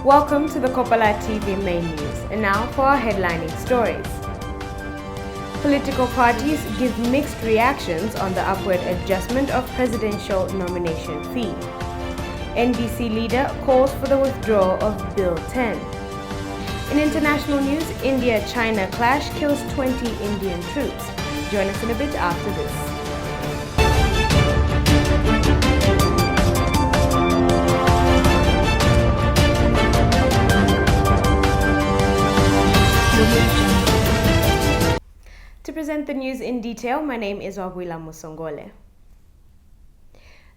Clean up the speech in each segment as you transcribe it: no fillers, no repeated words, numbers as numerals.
Welcome to the Kopala TV main news, and now for our headlining stories. Political parties give mixed reactions on the upward adjustment of presidential nomination fee. NDC leader calls for the withdrawal of Bill 10. In international news, India-China clash kills 20 Indian troops. Join us in a bit after this. To present the news in detail, my name is Wabwila Musongole.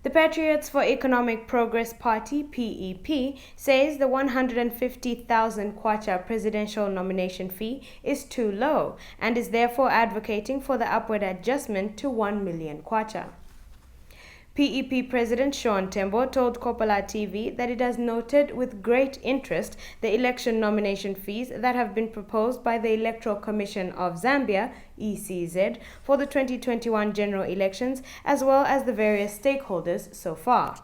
The Patriots for Economic Progress Party, PEP, says the 150,000 kwacha presidential nomination fee is too low and is therefore advocating for the upward adjustment to 1 million kwacha. PEP President Sean Tembo told Kopala TV that it has noted with great interest the election nomination fees that have been proposed by the Electoral Commission of Zambia, ECZ, for the 2021 general elections, as well as the various stakeholders so far.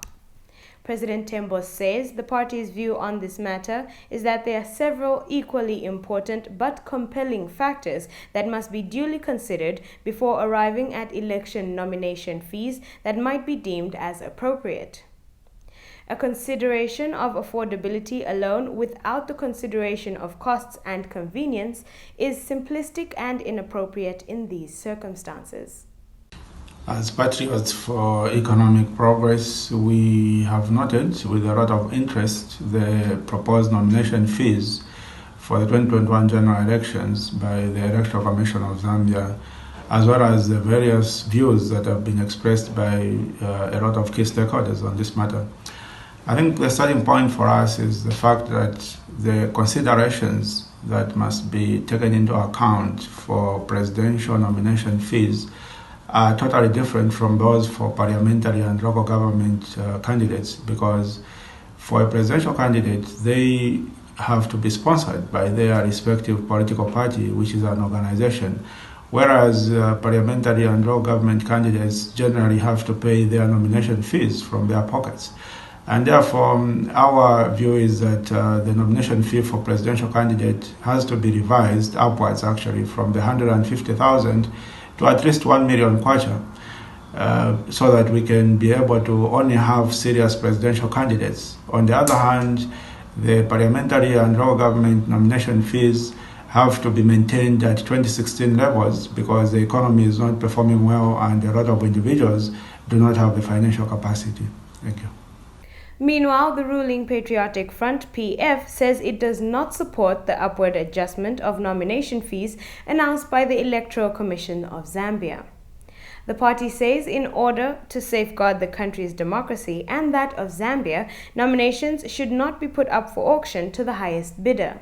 President Tembo says the party's view on this matter is that there are several equally important but compelling factors that must be duly considered before arriving at election nomination fees that might be deemed as appropriate. A consideration of affordability alone without the consideration of costs and convenience is simplistic and inappropriate in these circumstances. As Patriots for Economic Progress, we have noted with a lot of interest the proposed nomination fees for the 2021 general elections by the Electoral Commission of Zambia, as well as the various views that have been expressed by a lot of key stakeholders on this matter. I think the starting point for us is the fact that the considerations that must be taken into account for presidential nomination fees are totally different from those for parliamentary and local government candidates, because for a presidential candidate, they have to be sponsored by their respective political party, which is an organization, whereas parliamentary and local government candidates generally have to pay their nomination fees from their pockets. And therefore, our view is that the nomination fee for presidential candidate has to be revised upwards, actually, from the 150,000 to at least 1 million kwacha, so that we can be able to only have serious presidential candidates. On the other hand, the parliamentary and local government nomination fees have to be maintained at 2016 levels because the economy is not performing well and a lot of individuals do not have the financial capacity. Thank you. Meanwhile, the ruling Patriotic Front, PF, says it does not support the upward adjustment of nomination fees announced by the Electoral Commission of Zambia. The party says in order to safeguard the country's democracy and that of Zambia, nominations should not be put up for auction to the highest bidder.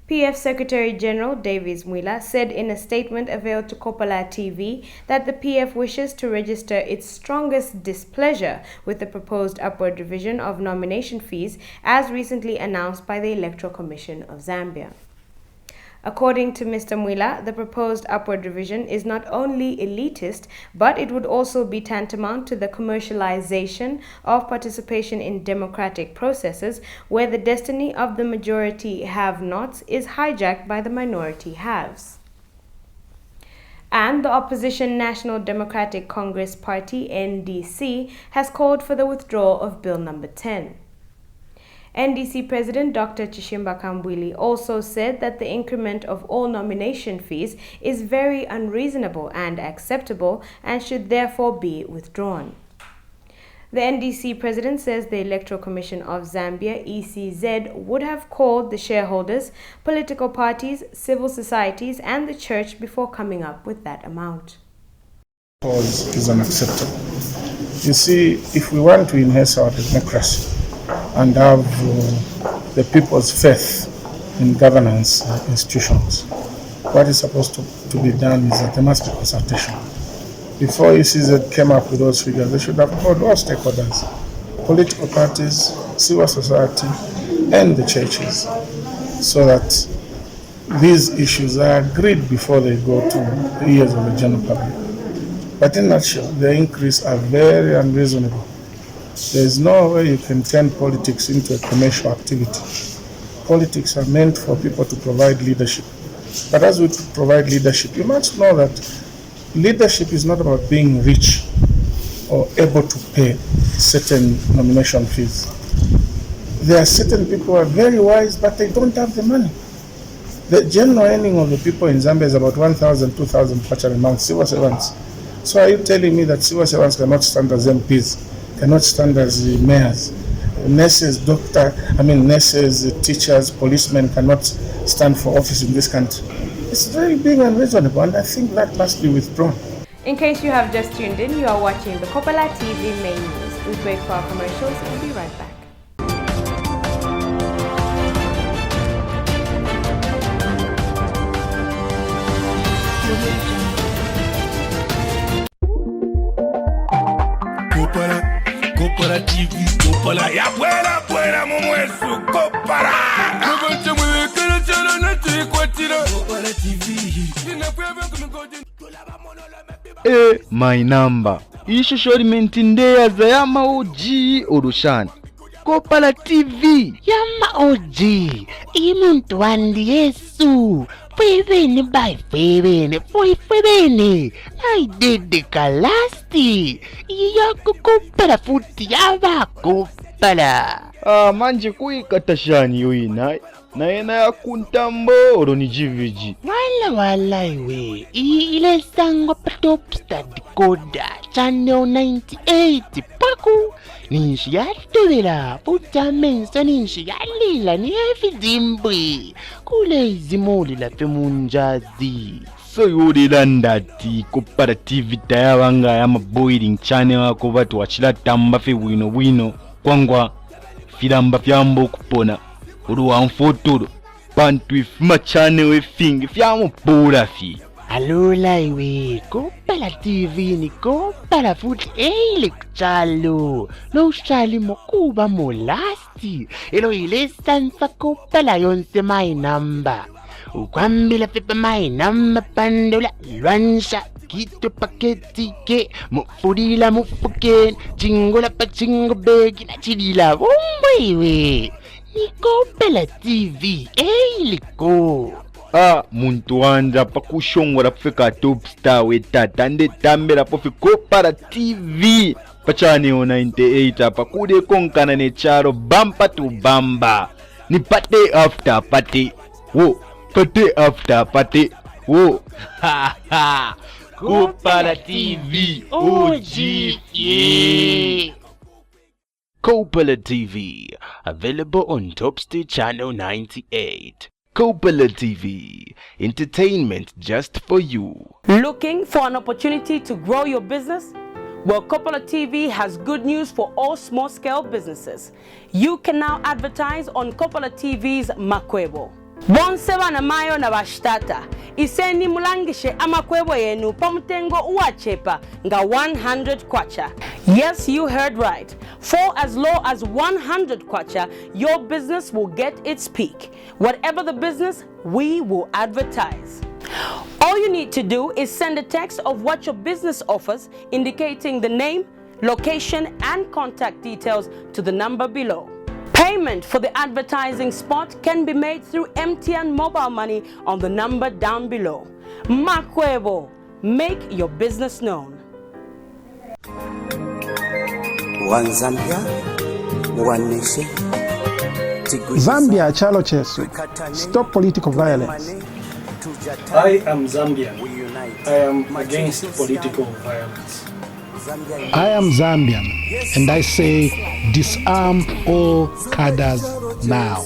PF Secretary General Davies Mwila said in a statement availed to Kopala TV that the PF wishes to register its strongest displeasure with the proposed upward revision of nomination fees as recently announced by the Electoral Commission of Zambia. According to Mr. Mwila, the proposed upward revision is not only elitist, but it would also be tantamount to the commercialization of participation in democratic processes where the destiny of the majority have-nots is hijacked by the minority haves. And the opposition National Democratic Congress Party, NDC, has called for the withdrawal of Bill number 10. NDC President Dr. Chishimba Kambwili also said that the increment of all nomination fees is very unreasonable and acceptable and should therefore be withdrawn. The NDC President says the Electoral Commission of Zambia, ECZ, would have called the shareholders, political parties, civil societies and the church before coming up with that amount. Cause is unacceptable. You see, if we want to enhance our democracy and have the people's faith in governance institutions, what is supposed to be done is that there must be consultation. Before ECZ came up with those figures, they should have called all stakeholders, political parties, civil society, and the churches, so that these issues are agreed before they go to the ears of the general public. But in a nutshell, the increase are very unreasonable. There is no way you can turn politics into a commercial activity. Politics are meant for people to provide leadership. But as we provide leadership, you must know that leadership is not about being rich or able to pay certain nomination fees. There are certain people who are very wise, but they don't have the money. The general earning of the people in Zambia is about 1,000, 2,000 kwacha a month, civil servants. So are you telling me that civil servants cannot stand as MPs, cannot stand as mayors? Nurses, nurses, teachers, policemen cannot stand for office in this country. It's very big and reasonable, and I think that must be withdrawn. In case you have just tuned in, you are watching the Kopala TV main news. We'll break for our commercials and we'll be right back. Kopala TV, Kopala ya buena mumwesu Kopala. Kopala TV. My number. Ishusho limentindeya za yama oji orushani. Kopala TV. Yama oji. Imuntu wandi Yesu. Fwebene by fwebene. Fwebene. I did the kalasti. Yako Kopala futi yaba Kopala. Manje kuikatashani yoina. Na ena ya kuntambo oroni jiviji. Wala iwe. Ile sango patopsta decoder. Channel 98. Paku. Ninshi yatubira. Puta menso ninshi yalila ni efizimbwe. Kule izimoli la femunjazi. So yuri landati Kopala TV tayawanga yama boiling channel wako vatu wachila tamba fe wino. Kwangwa filamba fyambo kupona. Uruwa mfotoro. Bantu ifuma channel wefingi fyamo pura fi. Alula iwe. Kopala TV ni Kopala futi eile kuchalo. No shali mokuba molasti. Elo ile sansa Kopala yonse my number. Ukwambila pepa my number pandola lwansha. Kito paketi ke mufurila mufuken. Chingola pa chingo begi na chidila iwe. Ni Kopala TV eiliko. Muntu wanja pakushongora pfeka top star wetata nde tambera pofi Kopala TV pachani 98 apa kude konkana ne charo bumper to bamba ni pate after pate wo pate after pate wo Kopala TV OG Kopala TV available on Topstar channel 98. Kopala TV, entertainment just for you. Looking for an opportunity to grow your business? Well, Kopala TV has good news for all small-scale businesses. You can now advertise on Kopala TV's Makwebo. Bonseba na mayo na bashtata. Iseni mulangishe amakwebo yenu pamutengo uachepa nga 100 kwacha. Yes, you heard right. For as low as 100 kwacha, your business will get its peak. Whatever the business, we will advertise. All you need to do is send a text of what your business offers, indicating the name, location, and contact details to the number below. Payment for the advertising spot can be made through MTN mobile money on the number down below. Makwebo, make your business known. One Zambia, one nation. Zambia chalo chesu. Stop political violence. I am Zambian. I am against political violence. I am Zambian, and I say disarm all cadres now.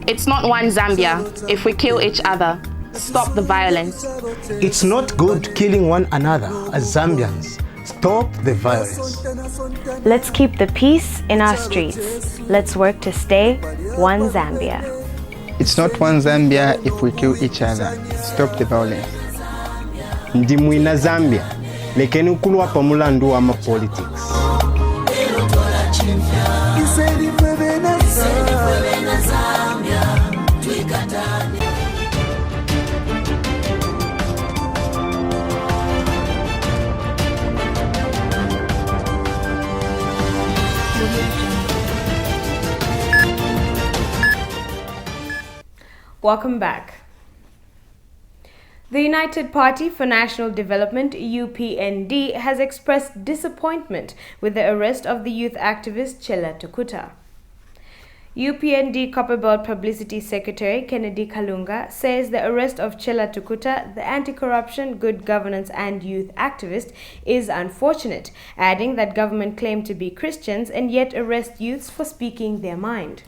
It's not one Zambia if we kill each other. Stop the violence. It's not good killing one another as Zambians. Stop the violence. Let's keep the peace in our streets. Let's work to stay one Zambia. It's not one Zambia if we kill each other. Stop the violence. Ndimwina Zambia. Lekeni ukulwa pamulandu wa politics. Welcome back. The United Party for National Development, UPND, has expressed disappointment with the arrest of the youth activist Chela Tukuta. UPND Copperbelt Publicity Secretary Kennedy Kalunga says the arrest of Chela Tukuta, the anti-corruption, good governance and youth activist, is unfortunate, adding that government claim to be Christians and yet arrest youths for speaking their mind.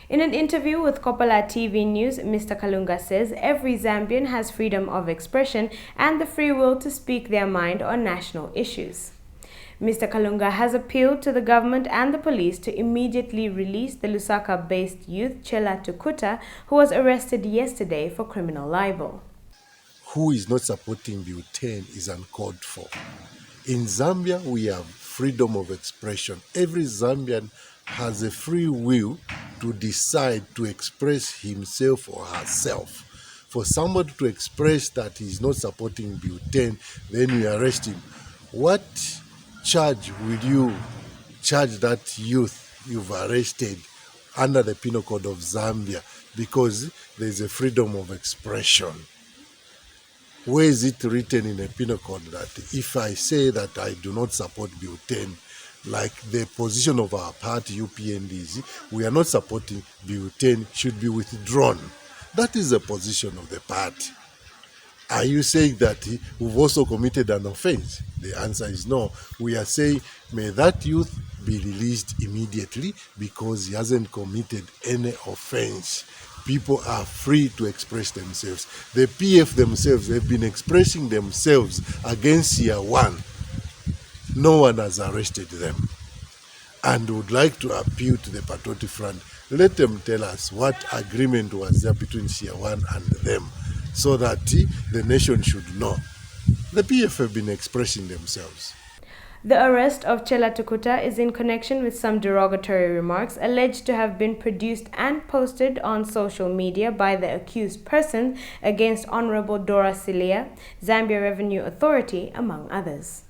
In an interview with Kopala TV News, Mr. Kalunga says every Zambian has freedom of expression and the free will to speak their mind on national issues. Mr. Kalunga has appealed to the government and the police to immediately release the Lusaka-based youth Chela Tukuta, who was arrested yesterday for criminal libel. Who is not supporting Bill 10 is uncalled for. In Zambia, we have freedom of expression. Every Zambian has a free will to decide to express himself or herself. For somebody to express that he's not supporting Bill 10, then you arrest him. What charge will you charge that youth you've arrested under the Penal Code of Zambia? Because there's a freedom of expression. Where is it written in a penal code that if I say that I do not support Bill 10, like the position of our party, UPND, we are not supporting Bill 10, should be withdrawn? That is the position of the party. Are you saying that we've also committed an offense? The answer is no. We are saying, may that youth be released immediately because he hasn't committed any offense. People are free to express themselves. The PF themselves, they've been expressing themselves against Year 1. No one has arrested them. And would like to appeal to the Patriotic Front. Let them tell us what agreement was there between Year 1 and them, so that the nation should know. The PF have been expressing themselves. The arrest of Chela Tukuta is in connection with some derogatory remarks alleged to have been produced and posted on social media by the accused person against Honorable Dora Silia, Zambia Revenue Authority, among others.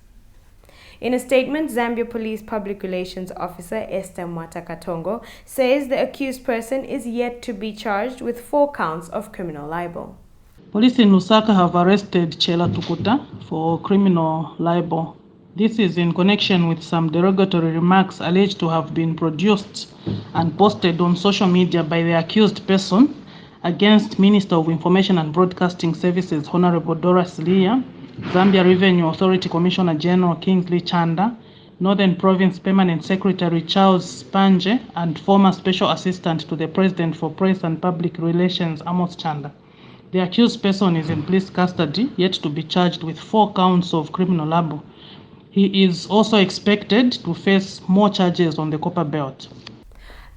In a statement, Zambia Police Public Relations Officer Esther Mwatakatongo says the accused person is yet to be charged with 4 counts of criminal libel. Police in Lusaka have arrested Chela Tukuta for criminal libel. This is in connection with some derogatory remarks alleged to have been produced and posted on social media by the accused person against Minister of Information and Broadcasting Services Honorable Doris Leah, Zambia Revenue Authority Commissioner General Kingsley Chanda, Northern Province Permanent Secretary Charles Spange, and former Special Assistant to the President for Press and Public Relations Amos Chanda. The accused person is in police custody, yet to be charged with 4 counts of criminal libel. He is also expected to face more charges on the Copper Belt.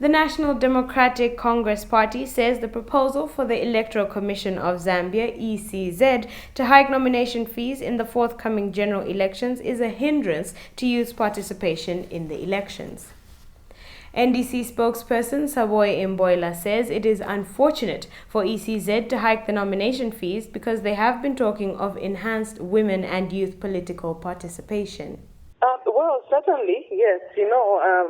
The National Democratic Congress Party says the proposal for the Electoral Commission of Zambia, ECZ, to hike nomination fees in the forthcoming general elections is a hindrance to youth participation in the elections. NDC spokesperson Savoy Mboila says it is unfortunate for ECZ to hike the nomination fees because they have been talking of enhanced women and youth political participation. Well, certainly, yes.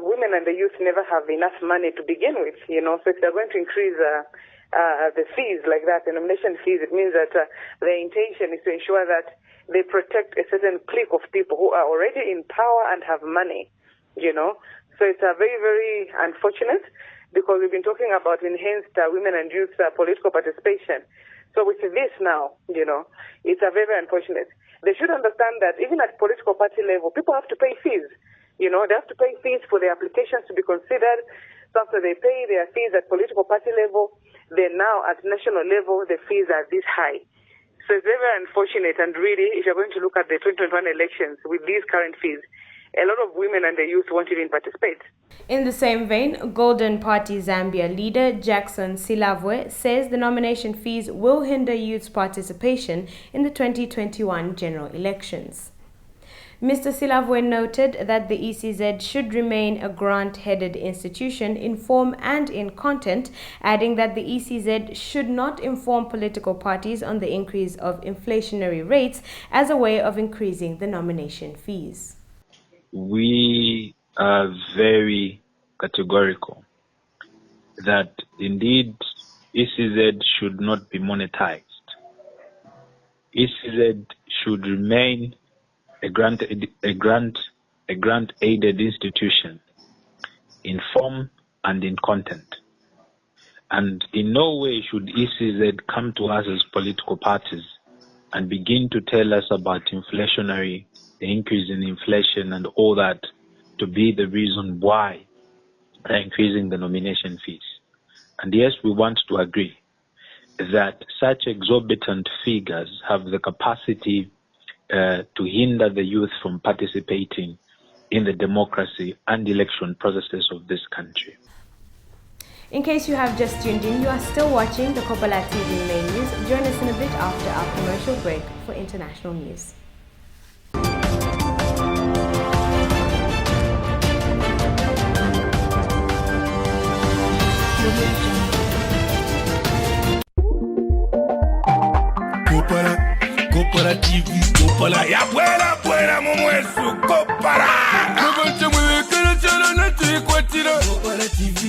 Women and the youth never have enough money to begin with, so if they're going to increase the fees like that, the nomination fees, it means that their intention is to ensure that they protect a certain clique of people who are already in power and have money, So it's very, very unfortunate because we've been talking about enhanced women and youth political participation. So with this now, it's very, very unfortunate. They should understand that even at political party level, people have to pay fees. They have to pay fees for their applications to be considered. So after they pay their fees at political party level, then now at national level, the fees are this high. So it's very, very unfortunate. And really, if you're going to look at the 2021 elections with these current fees, a lot of women and the youth won't even participate. In the same vein, Golden Party Zambia leader Jackson Silavwe says the nomination fees will hinder youth's participation in the 2021 general elections. Mr. Silavwe noted that the ECZ should remain a grant-headed institution in form and in content, adding that the ECZ should not inform political parties on the increase of inflationary rates as a way of increasing the nomination fees. We are very categorical that indeed ECZ should not be monetized. ECZ should remain a grant-aided institution in form and in content. And in no way should ECZ come to us as political parties and begin to tell us about the increase in inflation and all that to be the reason why they're increasing the nomination fees. And yes, we want to agree that such exorbitant figures have the capacity to hinder the youth from participating in the democracy and election processes of this country. In case you have just tuned in, you are still watching the Kopala TV main news. Join us in a bit after our commercial break for international news. Kopala TV, Kopala ya buena mumwesu Kopala. Kopala TV.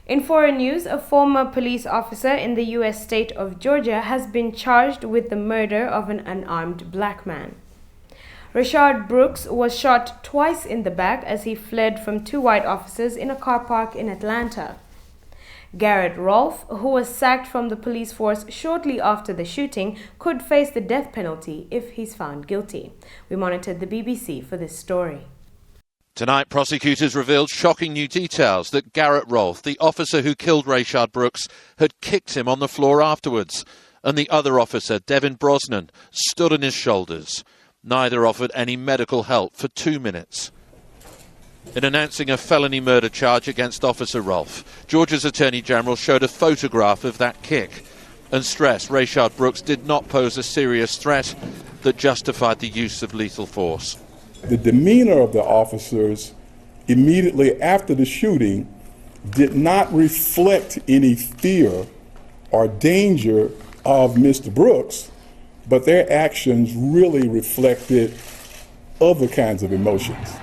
In foreign news, a former police officer in the U.S. state of Georgia has been charged with the murder of an unarmed black man. Rayshard Brooks was shot twice in the back as he fled from two white officers in a car park in Atlanta. Garrett Rolfe, who was sacked from the police force shortly after the shooting, could face the death penalty if he's found guilty. We monitored the BBC for this story. Tonight, prosecutors revealed shocking new details that Garrett Rolfe, the officer who killed Rayshard Brooks, had kicked him on the floor afterwards, and the other officer, Devin Brosnan, stood on his shoulders. Neither offered any medical help for 2 minutes. In announcing a felony murder charge against Officer Rolfe, Georgia's Attorney General showed a photograph of that kick and stressed Rayshard Brooks did not pose a serious threat that justified the use of lethal force. The demeanor of the officers immediately after the shooting did not reflect any fear or danger of Mr. Brooks, but their actions really reflected other kinds of emotions.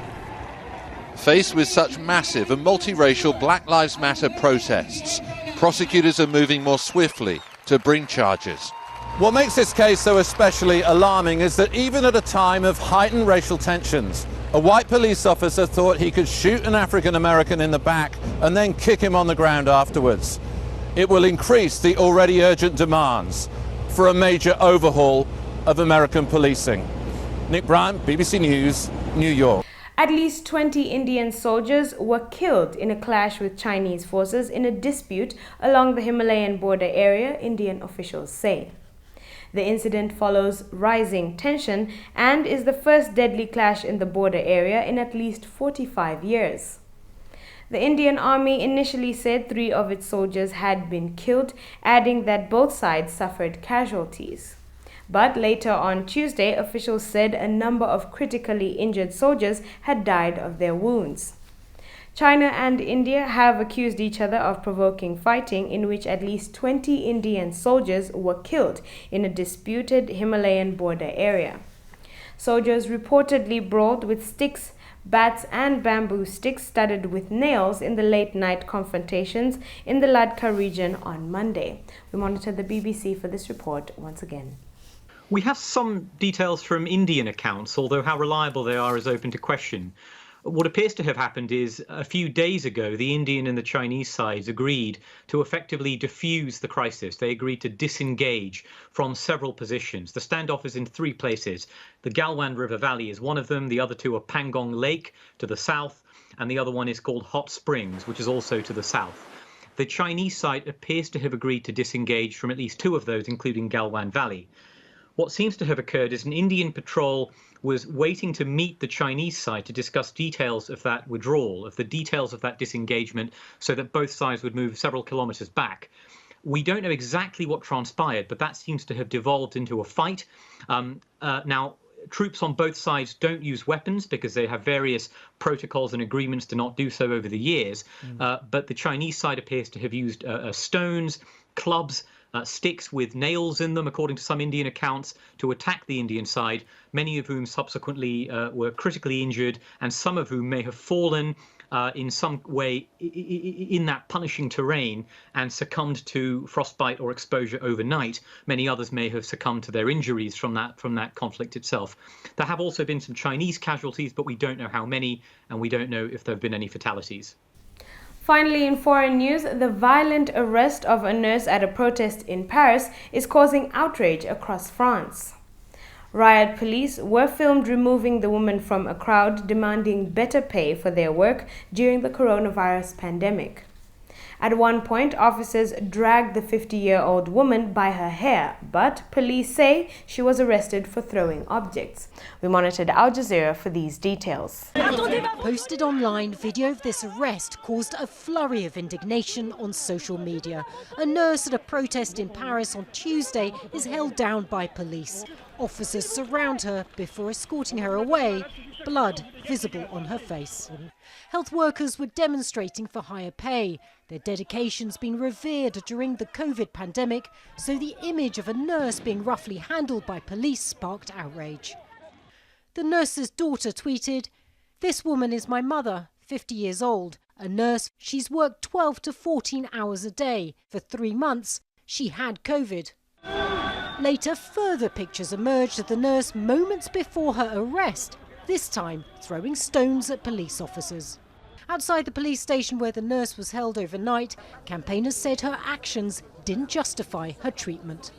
Faced with such massive and multiracial Black Lives Matter protests, prosecutors are moving more swiftly to bring charges. What makes this case so especially alarming is that even at a time of heightened racial tensions, a white police officer thought he could shoot an African American in the back and then kick him on the ground afterwards. It will increase the already urgent demands for a major overhaul of American policing. Nick Bryant, BBC News, New York. At least 20 Indian soldiers were killed in a clash with Chinese forces in a dispute along the Himalayan border area, Indian officials say. The incident follows rising tension and is the first deadly clash in the border area in at least 45 years. The Indian Army initially said 3 of its soldiers had been killed, adding that both sides suffered casualties. But later on Tuesday, officials said a number of critically injured soldiers had died of their wounds. China and India have accused each other of provoking fighting in which at least 20 Indian soldiers were killed in a disputed Himalayan border area. Soldiers reportedly brawled with sticks, bats and bamboo sticks studded with nails in the late-night confrontations in the Ladakh region on Monday. We monitored the BBC for this report once again. We have some details from Indian accounts, although how reliable they are is open to question. What appears to have happened is a few days ago, the Indian and the Chinese sides agreed to effectively defuse the crisis. They agreed to disengage from several positions. The standoff is in 3 places. The Galwan River Valley is one of them. The other 2 are Pangong Lake to the south, and the other one is called Hot Springs, which is also to the south. The Chinese side appears to have agreed to disengage from at least 2 of those, including Galwan Valley. What seems to have occurred is an Indian patrol was waiting to meet the Chinese side to discuss details of that withdrawal, of the details of that disengagement, so that both sides would move several kilometers back. We don't know exactly what transpired, but that seems to have devolved into a fight. Now, troops on both sides don't use weapons because they have various protocols and agreements to not do so over the years. But the Chinese side appears to have used stones, clubs, sticks with nails in them, according to some Indian accounts, to attack the Indian side, many of whom subsequently were critically injured, and some of whom may have fallen in some way in that punishing terrain and succumbed to frostbite or exposure overnight. Many others may have succumbed to their injuries from that conflict itself. There have also been some Chinese casualties, but we don't know how many, and we don't know if there have been any fatalities. Finally, in foreign news, the violent arrest of a nurse at a protest in Paris is causing outrage across France. Riot police were filmed removing the woman from a crowd demanding better pay for their work during the coronavirus pandemic. At one point, officers dragged the 50-year-old woman by her hair, but police say she was arrested for throwing objects. We monitored Al Jazeera for these details. Posted online, video of this arrest caused a flurry of indignation on social media. A nurse at a protest in Paris on Tuesday is held down by police. Officers surround her before escorting her away, blood visible on her face. Health workers were demonstrating for higher pay. Their dedication's been revered during the COVID pandemic, so the image of a nurse being roughly handled by police sparked outrage. The nurse's daughter tweeted, "This woman is my mother, 50 years old, a nurse. She's worked 12 to 14 hours a day. For 3 months, she had COVID." Later, further pictures emerged of the nurse moments before her arrest, this time throwing stones at police officers. Outside the police station where the nurse was held overnight, campaigners said her actions didn't justify her treatment.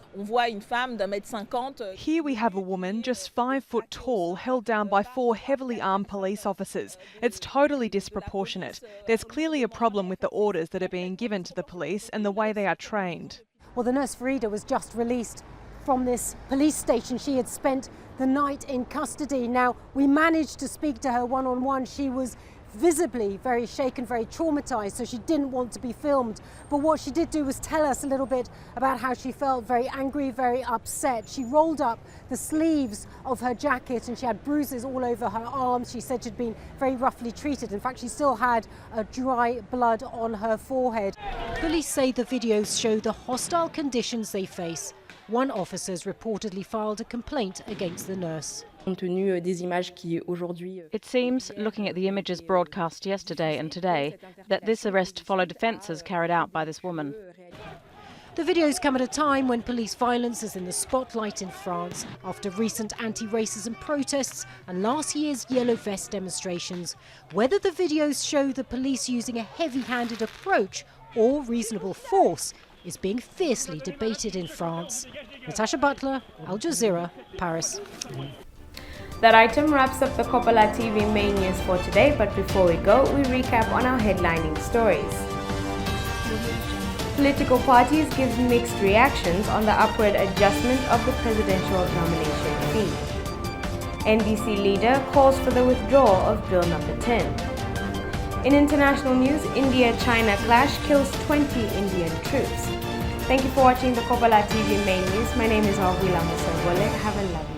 Here we have a woman just 5 foot tall held down by 4 heavily armed police officers. It's totally disproportionate. There's clearly a problem with the orders that are being given to the police and the way they are trained. Well, the nurse Farida was just released from this police station. She had spent the night in custody. Now, we managed to speak to her one-on-one. She was visibly very shaken, very traumatized, so she didn't want to be filmed. But what she did do was tell us a little bit about how she felt very angry, very upset. She rolled up the sleeves of her jacket and she had bruises all over her arms. She said she'd been very roughly treated. In fact, she still had a dry blood on her forehead. Police say the videos show the hostile conditions they face. One officer has reportedly filed a complaint against the nurse. It seems, looking at the images broadcast yesterday and today, that this arrest followed offences carried out by this woman. The videos come at a time when police violence is in the spotlight in France after recent anti-racism protests and last year's yellow vest demonstrations. Whether the videos show the police using a heavy-handed approach or reasonable force is being fiercely debated in France. Natasha Butler, Al Jazeera, Paris. That item wraps up the Kopala TV main news for today, but before we go, we recap on our headlining stories. Political parties give mixed reactions on the upward adjustment of the presidential nomination fee. NDC leader calls for the withdrawal of Bill number 10. In international news, India-China clash kills 20 Indian troops. Thank you for watching the Kopala TV main news. My name is Alvila Musawale. Have a lovely day.